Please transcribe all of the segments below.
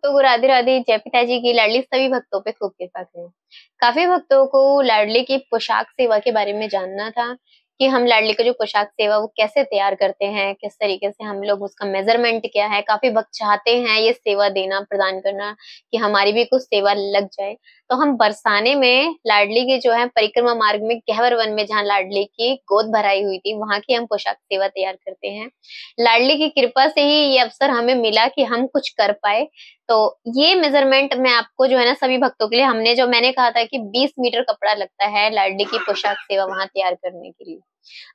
भक्तों को राधे राधे। जय पिताजी की लाडली सभी भक्तों पे खूब कृपा करें। काफी भक्तों को लाडली की पोशाक सेवा के बारे में जानना था कि हम लाडली का जो पोशाक सेवा वो कैसे तैयार करते हैं, किस तरीके से हम लोग उसका मेजरमेंट क्या है। काफी भक्त चाहते हैं ये सेवा देना, प्रदान करना, कि हमारी भी कुछ सेवा लग जाए। तो हम बरसाने में लाडली के जो है परिक्रमा मार्ग में गहवर वन में जहाँ लाडली की गोद भराई हुई थी, वहां की हम पोशाक सेवा तैयार करते हैं। लाडली की कृपा से ही ये अवसर हमें मिला कि हम कुछ कर पाए। तो ये मेजरमेंट मैं आपको जो है ना सभी भक्तों के लिए, हमने जो मैंने कहा था कि 20 मीटर कपड़ा लगता है लाडली की पोशाक सेवा वहां तैयार करने के लिए।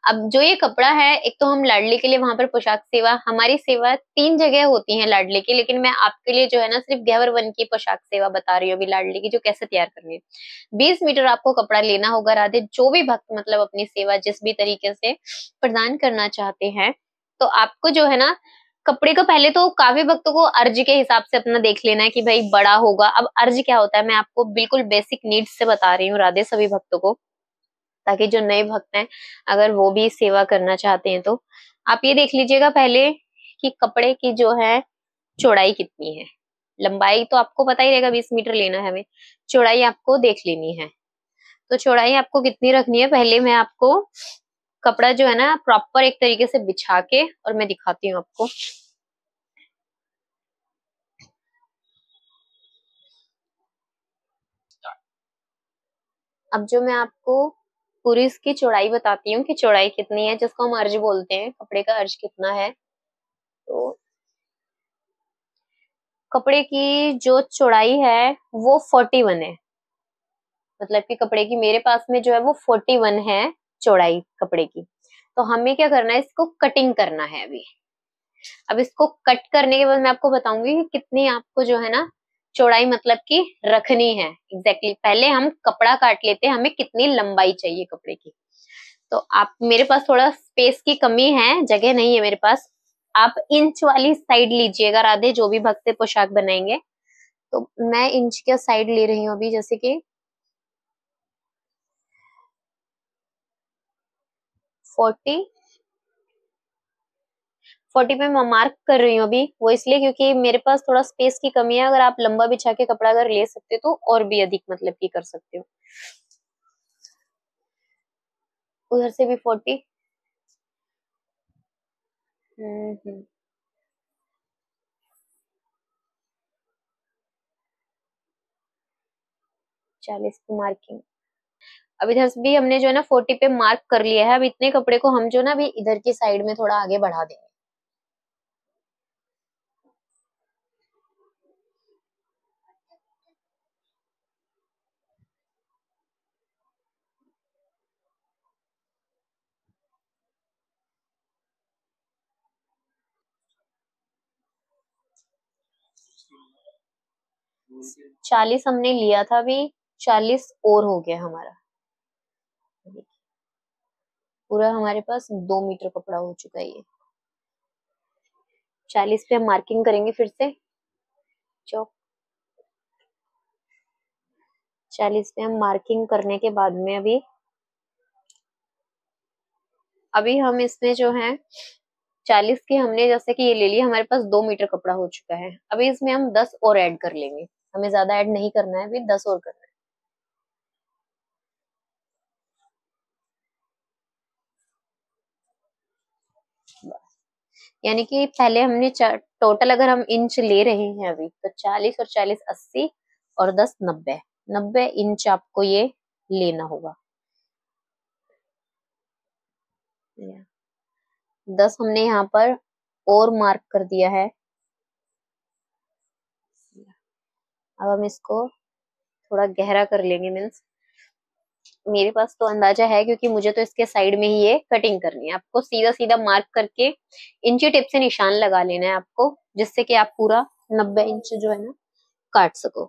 अब जो ये कपड़ा है, एक तो हम लाडली के लिए वहां पर पोशाक सेवा, हमारी सेवा 3 जगह होती है लाडली की, लेकिन मैं आपके लिए जो है ना सिर्फ गहवर वन की पोशाक सेवा बता रही हूँ अभी लाडली की, जो कैसे तैयार करनी है। 20 मीटर आपको कपड़ा लेना होगा राधे। जो भी भक्त मतलब अपनी सेवा जिस भी तरीके से प्रदान करना चाहते हैं, तो आपको जो है ना कपड़े का पहले तो काफी भक्तों को अर्ज के हिसाब से अपना देख लेना है कि भाई बड़ा होगा। अब अर्ज क्या होता है, मैं आपको बिल्कुल बेसिक नीड्स से बता रही हूँ राधे सभी भक्तों को, ताकि जो नए भक्त हैं अगर वो भी सेवा करना चाहते हैं तो आप ये देख लीजिएगा पहले कि कपड़े की जो है चौड़ाई कितनी है। लंबाई तो आपको पता ही रहेगा, 20 मीटर लेना है हमें। चौड़ाई आपको देख लेनी है। तो चौड़ाई आपको कितनी रखनी है, पहले मैं आपको कपड़ा जो है ना प्रॉपर एक तरीके से बिछा के और मैं दिखाती हूँ आपको। अब जो मैं आपको पूरी इसकी चौड़ाई बताती हूँ कि चौड़ाई कितनी है, जिसको हम अर्ज बोलते हैं, कपड़े का अर्ज कितना है। तो कपड़े की जो चौड़ाई है वो 41 है। मतलब कि कपड़े की मेरे पास में जो है वो 41 है चौड़ाई कपड़े की। तो हमें क्या करना है, इसको कटिंग करना है अभी। अब इसको कट करने के बाद मैं आपको बताऊंगी कि कितनी आपको जो है ना चौड़ाई मतलब कि रखनी है एग्जैक्टली। पहले हम कपड़ा काट लेते हैं, हमें कितनी लंबाई चाहिए कपड़े की। तो आप, मेरे पास थोड़ा स्पेस की कमी है, जगह नहीं है मेरे पास। आप इंच वाली साइड लीजिएगा राधे, जो भी भक्त पोशाक बनाएंगे। तो मैं इंच का साइड ले रही हूँ अभी, जैसे कि 40 पे मैं मार्क कर रही हूँ अभी। वो इसलिए क्योंकि मेरे पास थोड़ा स्पेस की कमी है। अगर आप लंबा बिछा के कपड़ा अगर ले सकते तो और भी अधिक मतलब की कर सकते हो। उधर से भी 40। 40 पे मार्किंग। अब इधर से भी हमने जो है ना 40 पे मार्क कर लिया है। अब इतने कपड़े को हम जो ना अभी इधर की साइड में थोड़ा आगे बढ़ा देंगे। 40 हमने लिया था, अभी 40 और हो गया हमारा। पूरा हमारे पास 2 मीटर कपड़ा हो चुका है ये। 40 पे हम मार्किंग करेंगे फिर से। चौक 40 पे हम मार्किंग करने के बाद में अभी हम इसमें जो है 40 की हमने जैसे कि ये ले लिया, हमारे पास 2 मीटर कपड़ा हो चुका है। अभी इसमें हम 10 और ऐड कर लेंगे। हमें ज्यादा ऐड नहीं करना है, अभी 10 और करना है। यानी कि पहले हमने टोटल अगर हम इंच ले रहे हैं अभी, तो 40 और 40 80 और 10 90। 90 इंच आपको ये लेना होगा। 10 हमने यहाँ पर और मार्क कर दिया है। अब हम इसको थोड़ा गहरा कर लेंगे। मीन्स मेरे पास तो अंदाजा है, क्योंकि मुझे तो इसके साइड में ही ये कटिंग करनी है। आपको सीधा सीधा मार्क करके इंची टेप से निशान लगा लेना है आपको, जिससे कि आप पूरा 90 इंच जो है ना काट सको।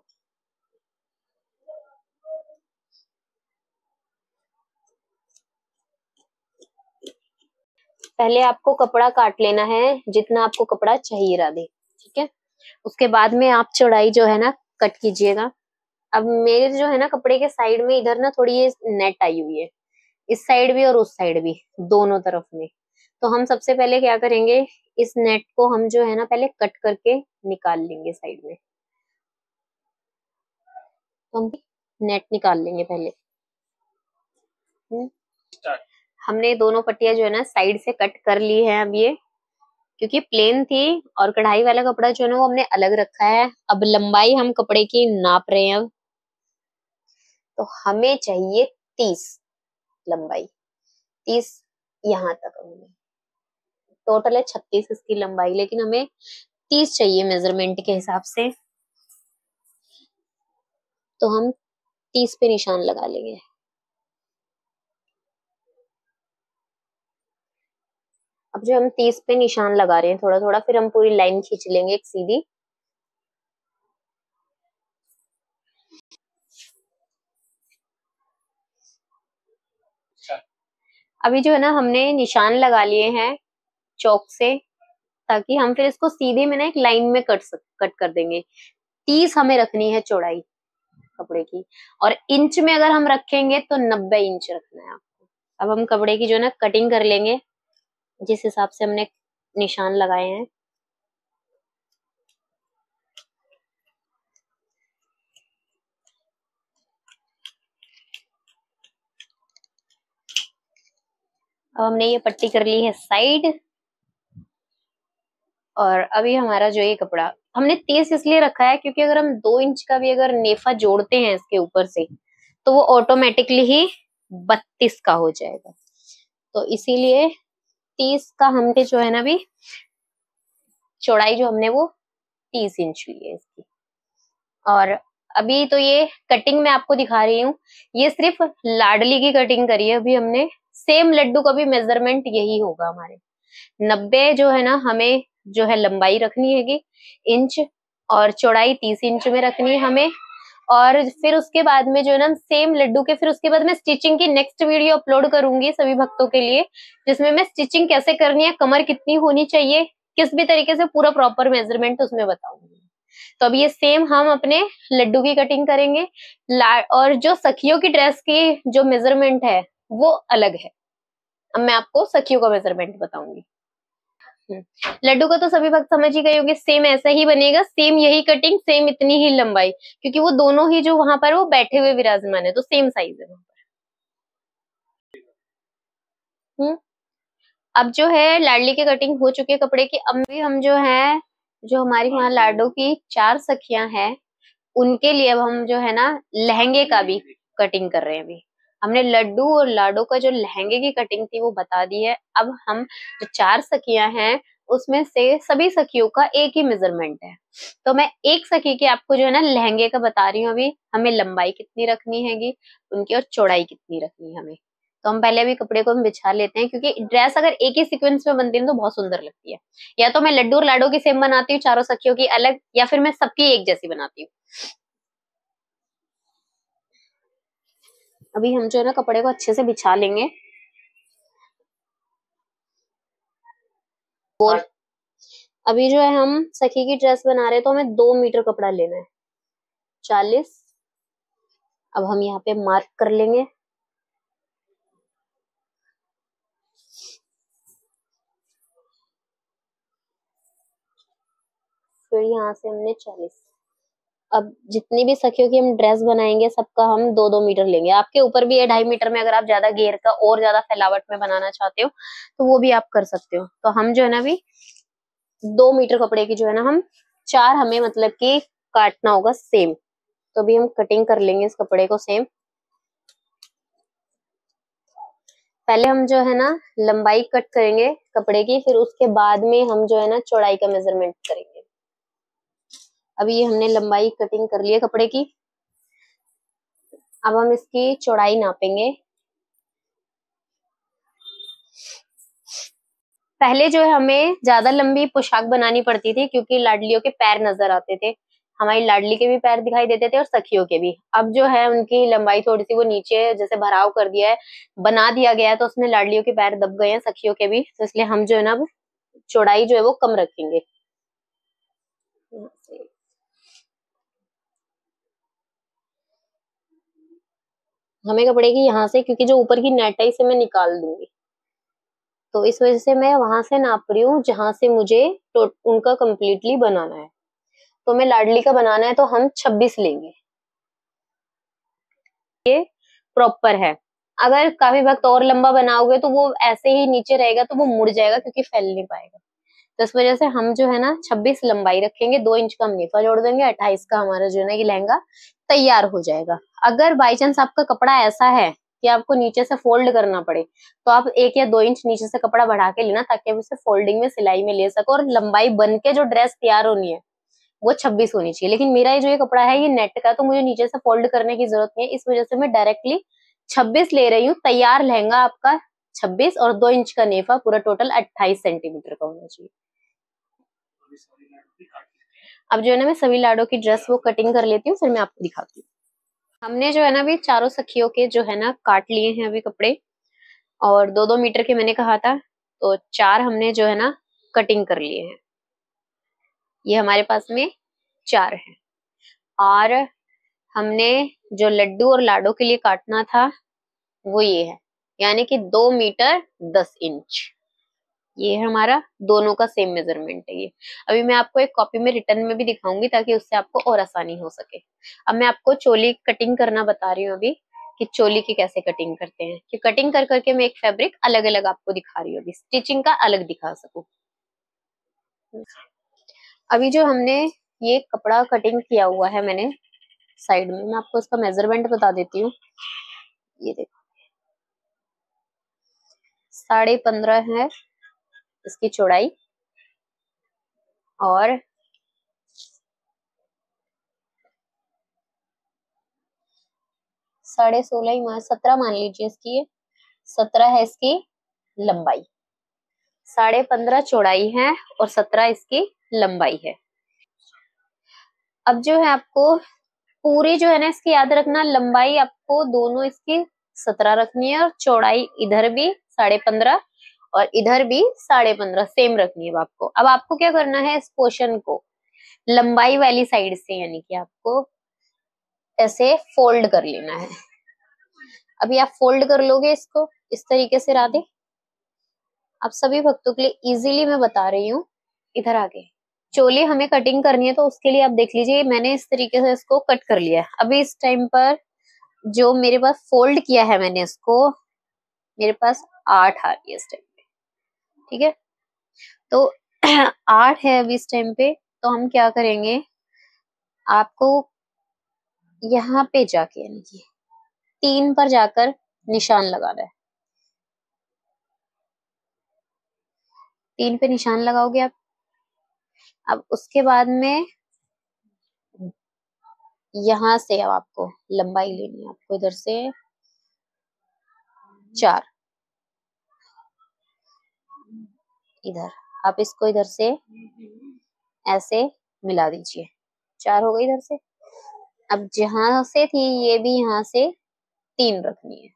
पहले आपको कपड़ा काट लेना है जितना आपको कपड़ा चाहिए राधे, ठीक है। उसके बाद में आप चौड़ाई जो है ना कट कीजिएगा। अब मेरे जो है ना कपड़े के साइड में इधर ना थोड़ी ये नेट आई हुई है, इस साइड भी और उस साइड भी, दोनों तरफ में। तो हम सबसे पहले क्या करेंगे, इस नेट को हम जो है ना पहले कट करके निकाल लेंगे साइड में। तो हम नेट निकाल लेंगे पहले। हमने दोनों पट्टियां जो है ना साइड से कट कर ली है अब ये, क्योंकि प्लेन थी और कढ़ाई वाला कपड़ा जो है ना वो हमने अलग रखा है। अब लंबाई हम कपड़े की नाप रहे हैं अब। तो हमें चाहिए 30 लंबाई, 30 यहाँ तक हमें टोटल है 36 इसकी लंबाई, लेकिन हमें 30 चाहिए मेजरमेंट के हिसाब से। तो हम 30 पे निशान लगा लेंगे। अब जो हम 30 पे निशान लगा रहे हैं थोड़ा थोड़ा, फिर हम पूरी लाइन खींच लेंगे एक सीधी। अभी जो है ना हमने निशान लगा लिए हैं चौक से, ताकि हम फिर इसको सीधे में ना एक लाइन में कट कर देंगे। 30 हमें रखनी है चौड़ाई कपड़े की, और इंच में अगर हम रखेंगे तो 90 इंच रखना है आपको। अब हम कपड़े की जो है ना कटिंग कर लेंगे जिस हिसाब से हमने निशान लगाए हैं। अब हमने ये पट्टी कर ली है साइड, और अभी हमारा जो ये कपड़ा हमने 30 इसलिए रखा है क्योंकि अगर हम 2 इंच का भी अगर नेफा जोड़ते हैं इसके ऊपर से तो वो ऑटोमेटिकली ही 32 का हो जाएगा। तो इसीलिए 30 का हमने जो है ना भी चौड़ाई जो हमने वो 30 इंच ली है इसकी। और अभी तो ये कटिंग मैं आपको दिखा रही हूँ, ये सिर्फ लाडली की कटिंग करी है अभी हमने। सेम लड्डू का भी मेजरमेंट यही होगा हमारे। 90 जो है ना हमें जो है लंबाई रखनी हैगी इंच, और चौड़ाई 30 इंच में रखनी है हमें। और फिर उसके बाद में जो है ना सेम लड्डू के फिर उसके बाद मैं स्टिचिंग की नेक्स्ट वीडियो अपलोड करूंगी सभी भक्तों के लिए, जिसमें मैं स्टिचिंग कैसे करनी है, कमर कितनी होनी चाहिए, किस भी तरीके से पूरा प्रॉपर मेजरमेंट उसमें बताऊंगी। तो अब ये सेम हम अपने लड्डू की कटिंग करेंगे। और जो सखियों की ड्रेस की जो मेजरमेंट है वो अलग है। अब मैं आपको सखियों का मेजरमेंट बताऊंगी। लड्डू का तो सभी भक्त समझ ही गए होंगे, सेम ऐसा ही बनेगा, सेम यही कटिंग, सेम इतनी ही लंबाई, क्योंकि वो दोनों ही जो वहां पर वो बैठे हुए विराजमान है तो सेम साइज है वहां पर। अब जो है लाडली की कटिंग हो चुकी है कपड़े की। अब भी हम जो है जो हमारी वहां लाडो की 4 सखियां हैं उनके लिए अब हम जो है ना लहंगे का भी कटिंग कर रहे हैं। अभी हमने लड्डू और लाडो का जो लहंगे की कटिंग थी वो बता दी है। अब हम जो 4 सखियां हैं उसमें से सभी सखियों का एक ही मेजरमेंट है। तो मैं एक सखी के आपको जो है ना लहंगे का बता रही हूँ। अभी हमें लंबाई कितनी रखनी हैगी उनकी और चौड़ाई कितनी रखनी है हमें। तो हम पहले अभी कपड़े को हम बिछा लेते हैं, क्योंकि ड्रेस अगर एक ही सीक्वेंस में बनती है तो बहुत सुंदर लगती है। या तो मैं लड्डू और लाडो की सेम बनाती हूँ चारों सखियों की अलग, या फिर मैं सबकी एक जैसी बनाती हूँ। अभी हम जो है ना कपड़े को अच्छे से बिछा लेंगे। और अभी जो है हम सखी की ड्रेस बना रहे हैं तो हमें 2 मीटर कपड़ा लेना है, 40। अब हम यहाँ पे मार्क कर लेंगे। फिर यहाँ से हमने 40। अब जितनी भी सखियों की हम ड्रेस बनाएंगे सबका हम 2-2 मीटर लेंगे। आपके ऊपर भी है 2.5 मीटर में, अगर आप ज्यादा घेर का और ज्यादा फैलावट में बनाना चाहते हो तो वो भी आप कर सकते हो। तो हम जो है ना अभी 2 मीटर कपड़े की जो है ना हम 4 हमें मतलब कि काटना होगा सेम। तो अभी हम कटिंग कर लेंगे इस कपड़े को सेम। पहले हम जो है ना लंबाई कट करेंगे कपड़े की, फिर उसके बाद में हम जो है ना चौड़ाई का मेजरमेंट करेंगे। अभी ये हमने लंबाई कटिंग कर ली है कपड़े की। अब हम इसकी चौड़ाई नापेंगे। पहले जो है हमें ज्यादा लंबी पोशाक बनानी पड़ती थी क्योंकि लाडलियों के पैर नजर आते थे। हमारी लाडली के भी पैर दिखाई देते थे और सखियों के भी। अब जो है उनकी लंबाई थोड़ी सी वो नीचे जैसे भराव कर दिया है, बना दिया गया है, तो उसमें लाडलियों के पैर दब गए हैं सखियों के भी। तो इसलिए हम जो है ना अब चौड़ाई जो है वो कम रखेंगे। हमें कपड़े की यहाँ से, क्योंकि जो ऊपर की नेट है इसे मैं निकाल दूंगी, तो इस वजह से मैं वहां से नाप रही हूँ जहां से मुझे उनका कंप्लीटली बनाना है। तो मैं लाडली का बनाना है तो हम 26 लेंगे। ये प्रॉपर है। अगर काफी वक्त और लंबा बनाओगे तो वो ऐसे ही नीचे रहेगा, तो वो मुड़ जाएगा क्योंकि फैल नहीं पाएगा। तो इस वजह से हम जो है ना 26 लंबाई रखेंगे, 2 इंच का हम नेफा जोड़ देंगे, 28 का हमारा जो है ना ये लहंगा तैयार हो जाएगा। अगर बाई चांस आपका कपड़ा ऐसा है कि आपको नीचे से फोल्ड करना पड़े, तो आप 1 या 2 इंच नीचे से कपड़ा बढ़ा के लेना, ताकि आप उसे फोल्डिंग में सिलाई में ले सको और लंबाई बन के जो ड्रेस तैयार होनी है वो 26 होनी चाहिए। लेकिन मेरा ये जो ये कपड़ा है ये नेट का, तो मुझे नीचे से फोल्ड करने की जरूरत नहीं है, इस वजह से मैं डायरेक्टली 26 ले रही हूँ। तैयार लहंगा आपका 26 और 2 इंच का नेफा, पूरा टोटल 28 सेंटीमीटर का होना चाहिए। अब जो है ना मैं सभी लाडो की ड्रेस वो कटिंग कर लेती हूँ, फिर मैं आपको दिखाती हूँ। हमने जो है ना अभी चारों सखियों के जो है ना काट लिए हैं अभी कपड़े, और 2-2 मीटर के मैंने कहा था, तो 4 हमने जो है ना कटिंग कर लिए हैं। ये हमारे पास में 4 है। और हमने जो लड्डू और लाडो के लिए काटना था वो ये है, यानी कि 2 मीटर 10 इंच। ये है हमारा दोनों का सेम मेजरमेंट है ये। अभी मैं आपको एक कॉपी में रिटर्न में भी दिखाऊंगी, ताकि उससे आपको और आसानी हो सके। अब मैं आपको चोली कटिंग करना बता रही हूँ अभी, कि चोली की कैसे कटिंग करते हैं, कि कटिंग कर करके मैं एक फैब्रिक अलग अलग आपको दिखा रही हूँ, अभी स्टिचिंग का अलग दिखा सकूं। अभी जो हमने ये कपड़ा कटिंग किया हुआ है मैंने साइड में, मैं आपको इसका मेजरमेंट बता देती हूँ। ये देखो 15.5 है इसकी चौड़ाई, और 16.5 ही 17 मान लीजिए इसकी, ये 17 है इसकी लंबाई। 15.5 चौड़ाई है और 17 इसकी लंबाई है। अब जो है आपको पूरी जो है ना इसकी याद रखना, लंबाई आपको दोनों इसकी 17 रखनी है, और चौड़ाई इधर भी 15.5 और इधर भी 15.5 सेम रखनी है आपको। अब आपको क्या करना है, इस पोर्शन को लंबाई वाली साइड से, यानी कि आपको ऐसे फोल्ड कर लेना है। अभी आप फोल्ड कर लोगे इसको इस तरीके से, राधे आप सभी भक्तों के लिए इजीली मैं बता रही हूँ। इधर आगे चोली हमें कटिंग करनी है, तो उसके लिए आप देख लीजिए मैंने इस तरीके से इसको कट कर लिया है। अभी इस टाइम पर जो मेरे पास फोल्ड किया है मैंने इसको, मेरे पास 8 आ रही है इस टाइम पे, ठीक है। तो 8 है अभी इस टाइम पे, तो हम क्या करेंगे, आपको यहाँ पे जाके यानी कि 3 पर जाकर निशान लगाना है। 3 पे निशान लगाओगे आप। अब उसके बाद में यहाँ से अब आपको लंबाई लेनी है, आपको इधर से 4, इधर आप इसको इधर से ऐसे मिला दीजिए, 4 हो गई इधर से। अब जहां से थी ये भी यहाँ से 3 रखनी है,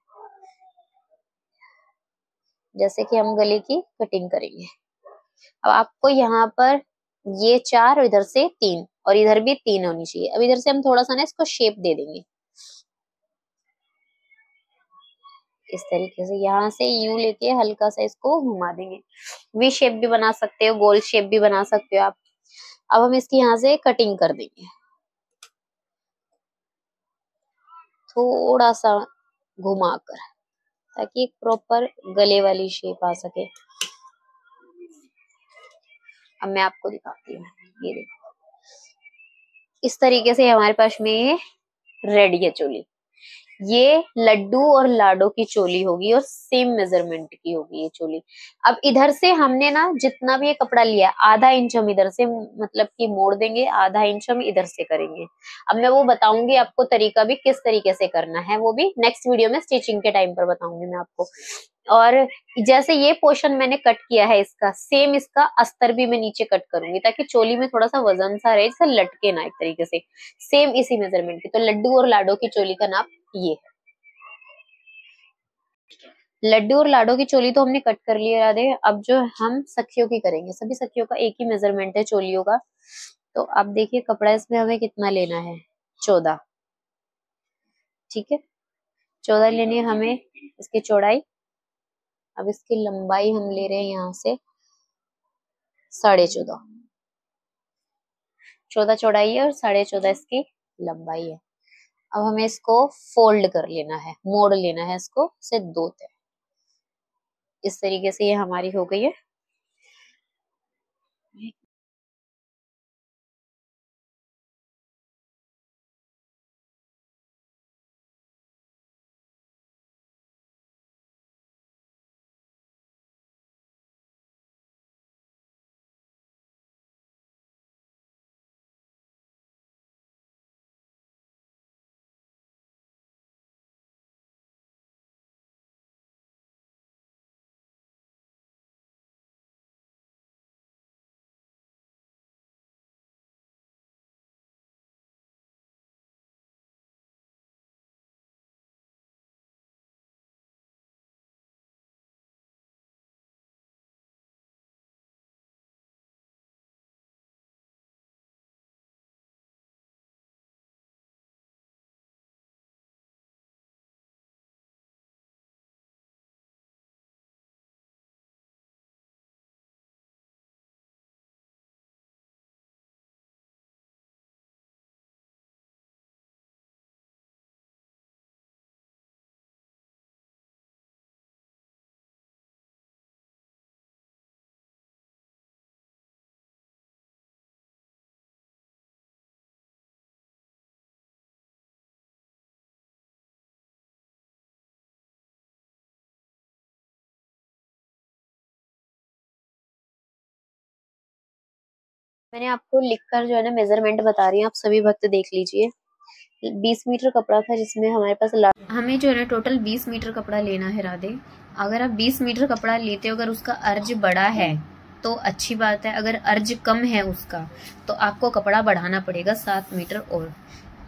जैसे कि हम गले की कटिंग करेंगे। अब आपको यहाँ पर ये 4 और इधर से 3 और इधर भी 3 होनी चाहिए। अब इधर से हम थोड़ा सा ना इसको शेप दे देंगे इस तरीके से, यहाँ से यूं लेके हल्का सा इसको घुमा देंगे। वी शेप भी बना सकते हो, गोल शेप भी बना सकते हो आप। अब हम इसकी यहाँ से कटिंग कर देंगे, थोड़ा सा घुमाकर, ताकि एक प्रॉपर गले वाली शेप आ सके। अब मैं आपको दिखाती हूँ, ये देखो इस तरीके से हमारे पास में रेडी है चोली। ये लड्डू और लाडो की चोली होगी, और सेम मेजरमेंट की होगी ये चोली। अब इधर से हमने ना जितना भी ये कपड़ा लिया, आधा इंच हम इधर से मतलब कि मोड़ देंगे, आधा इंच हम इधर से करेंगे। अब मैं वो बताऊंगी आपको तरीका भी किस तरीके से करना है, वो भी नेक्स्ट वीडियो में स्टिचिंग के टाइम पर बताऊंगी मैं आपको। और जैसे ये पोर्शन मैंने कट किया है इसका, सेम इसका अस्तर भी मैं नीचे कट करूंगी, ताकि चोली में थोड़ा सा वजन सा रहे, जैसे लटके ना एक तरीके से, सेम इसी मेजरमेंट की। तो लड्डू और लाडो की चोली का नाप ये है। लड्डू और लाडो की चोली तो हमने कट कर ली है राधे। अब जो हम सखियों की करेंगे, सभी सखियों का एक ही मेजरमेंट है चोलियों का। तो अब देखिए कपड़ा इसमें हमें कितना लेना है, 14, ठीक है। 14 लेनी है हमें इसकी चौड़ाई। अब इसकी लंबाई हम ले रहे हैं यहाँ से 14.5, 14 चौड़ाई है और 14.5 इसकी लंबाई है। अब हमें इसको फोल्ड कर लेना है, मोड़ लेना है इसको से 2 तय। इस तरीके से ये हमारी हो गई है। मैंने आपको लिखकर जो है ना मेजरमेंट बता रही हूँ, आप सभी भक्त देख लीजिए। 20 मीटर कपड़ा था जिसमें हमारे पास हमें जो है ना टोटल 20 मीटर कपड़ा लेना है राधे। अगर आप 20 मीटर कपड़ा लेते हो, अगर उसका अर्ज बड़ा है तो अच्छी बात है, अगर अर्ज कम है उसका तो आपको कपड़ा बढ़ाना पड़ेगा 7 मीटर और।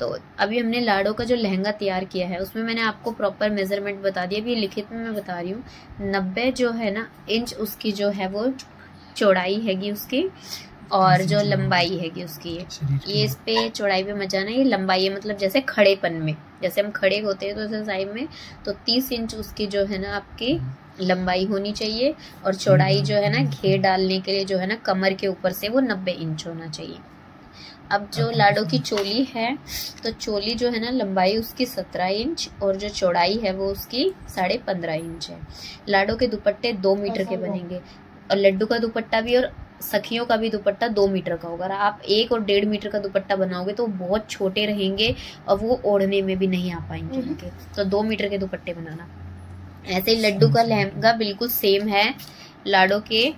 तो अभी हमने लाडो का जो लहंगा तैयार किया है उसमें मैंने आपको प्रॉपर मेजरमेंट बता दिया। अभी लिखित में मैं बता रही हूँ 90 जो है ना इंच उसकी जो है वो चौड़ाई हैगी उसकी, और जो लंबाई हैगी उसकी ये इस पे चौड़ाई पे मत जाना, ये लंबाई है, मतलब जैसे खड़ेपन में, जैसे हम खड़े होते हैं तो ऐसे साइड में, तो 30 इंच उसकी जो है ना आपकी लंबाई होनी चाहिए, और चौड़ाई जो है ना घेर डालने के लिए जो है ना कमर के ऊपर से वो 90 इंच होना चाहिए। अब जो लाडो की चोली है तो चोली जो है ना लंबाई उसकी 17 इंच और जो चौड़ाई है वो उसकी 15.5 इंच है। लाडो के दुपट्टे 2 मीटर के बनेंगे, और लड्डू का दुपट्टा भी और सखियों का भी दुपट्टा 2 मीटर का होगा। आप 1 और 1.5 मीटर का दुपट्टा बनाओगे तो बहुत छोटे रहेंगे और वो ओढ़ने में भी नहीं आ पाएंगे उनके, तो 2 मीटर के दुपट्टे बनाना। ऐसे ही लड्डू का लहंगा बिल्कुल सेम है लाडो के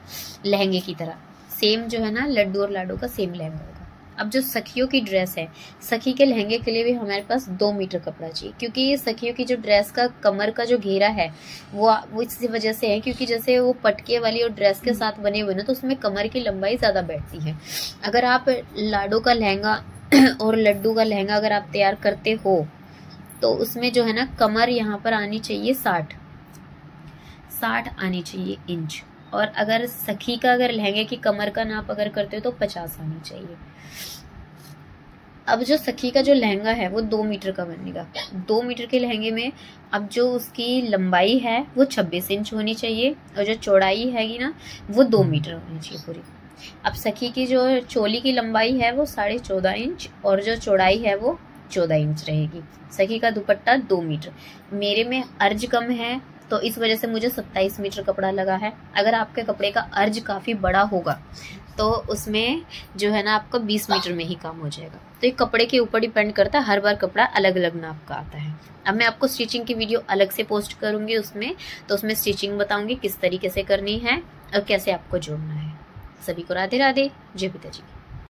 लहंगे की तरह, सेम जो है ना लड्डू और लाडो का सेम लहंगा होगा। अब जो सखियों की ड्रेस है, सखी के लहंगे के लिए भी हमारे पास 2 मीटर कपड़ा चाहिए, क्योंकि ये सखियों की जो ड्रेस का कमर का जो घेरा है वो इसी वजह से है, क्योंकि जैसे वो पटके वाली और ड्रेस के साथ बने हुए ना तो उसमें कमर की लंबाई ज्यादा बैठती है। अगर आप लाडो का लहंगा और लड्डू का लहंगा अगर आप तैयार करते हो तो उसमें जो है ना कमर यहाँ पर आनी चाहिए 60 आनी चाहिए इंच, और अगर सखी का अगर लहंगे की कमर का नाप अगर करते हो तो 50 आनी चाहिए। अब जो सखी का जो लहंगा है वो 2 मीटर का बनेगा। 2 मीटर के लहंगे में अब जो उसकी लंबाई है वो 26 इंच होनी चाहिए, और जो चौड़ाई हैगी ना वो 2 मीटर होनी चाहिए पूरी। अब सखी की जो चोली की लंबाई है वो 14.5 इंच और जो चौड़ाई है वो 14 इंच रहेगी। सखी का दुपट्टा 2 मीटर। मेरे में अर्ज कम है तो इस वजह से मुझे 27 मीटर कपड़ा लगा है। अगर आपके कपड़े का अर्ज काफी बड़ा होगा तो उसमें जो है ना आपका 20 मीटर में ही काम हो जाएगा। तो ये कपड़े के ऊपर डिपेंड करता है, हर बार कपड़ा अलग अलग नाप का आता है। अब मैं आपको स्टिचिंग की वीडियो अलग से पोस्ट करूंगी उसमें स्टिचिंग बताऊंगी किस तरीके से करनी है और कैसे आपको जोड़ना है। सभी को राधे राधे, जय पिताजी।